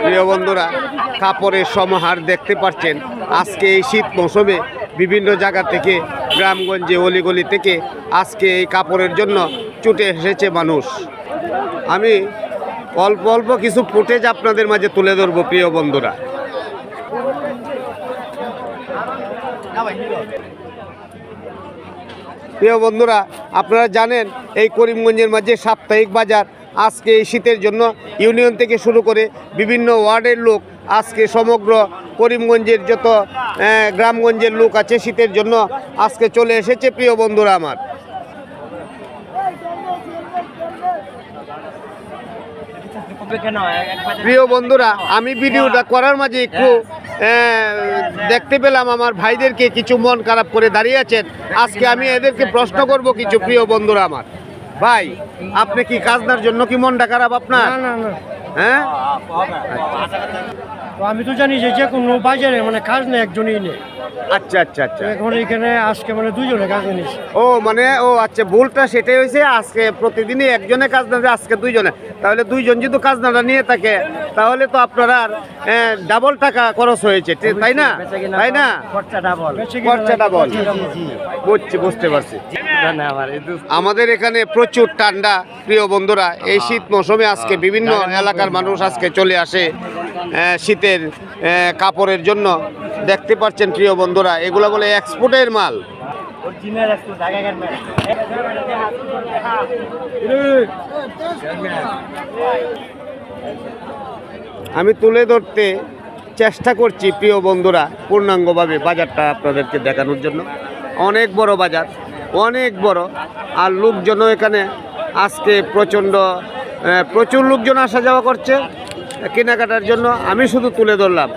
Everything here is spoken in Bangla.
প্রিয় বন্ধুরা, কাপড়ের সমাহার দেখতে পাচ্ছেন। আজকে এই শীত মৌসুমে বিভিন্ন জায়গা থেকে, গ্রামগঞ্জে অলিগলি থেকে আজকে এই কাপড়ের জন্য ছুটে এসেছে মানুষ। আমি অল্প অল্প কিছু ফুটেজ আপনাদের মাঝে তুলে ধরবো প্রিয় বন্ধুরা। প্রিয় বন্ধুরা, আপনারা জানেন এই করিমগঞ্জের মাঝে সাপ্তাহিক বাজার। আজকে এই শীতের জন্য ইউনিয়ন থেকে শুরু করে বিভিন্ন ওয়ার্ডের লোক, আজকে সমগ্র করিমগঞ্জের যত গ্রামগঞ্জের লোক আছে শীতের জন্য আজকে চলে এসেছে প্রিয় বন্ধুরা আমার। প্রিয় বন্ধুরা, আমি ভিডিওটা করার মাঝে একটু দেখতে পেলাম আমার ভাইদেরকে কিছু মন খারাপ করে দাঁড়িয়ে আছেন। আজকে আমি এদেরকে প্রশ্ন করব কিছু। প্রিয় বন্ধুরা আমার, ভাই আপনি কি কাজনার জন্য কি মনটা খারাপ আপনার? হ্যাঁ, তো আমি তো জানি যে কোনো বাজারে মানে কাজ নেই, একজনই নেই। আচ্ছা আচ্ছা আচ্ছা। এখন এখানে আজকে মানে দুজনে কাজ নিয়েছে। ও মানে ও আচ্ছা, ভুলটা সেটাই হয়েছে। আজকে প্রতিদিনই একজনে কাজ না, আজকে দুইজনে। তাহলে দুইজন যদি কাজ নাটা নিয়ে থাকে তাহলে তো আপনার আর ডাবল টাকা খরচ হয়েছে, তাই না? তাই না? খরচা ডাবল। বুঝতে পারছি। আমাদের এখানে প্রচুর ঠান্ডা প্রিয় বন্ধুরা। এই শীত মৌসুমে আজকে বিভিন্ন এলাকার মানুষ আজকে চলে আসে শীতের কাপড়ের জন্য। দেখতে পাচ্ছেন প্রিয় বন্ধুরা, এগুলো বলে এক্সপোর্টের মাল। আমি তুলে ধরতে চেষ্টা করছি প্রিয় বন্ধুরা পূর্ণাঙ্গভাবে বাজারটা আপনাদেরকে দেখানোর জন্য। অনেক বড় বাজার, অনেক বড়। আর লোকজনও এখানে আজকে প্রচুর লোকজন আসা যাওয়া করছে কেনাকাটার জন্য। আমি শুধু তুলে ধরলাম।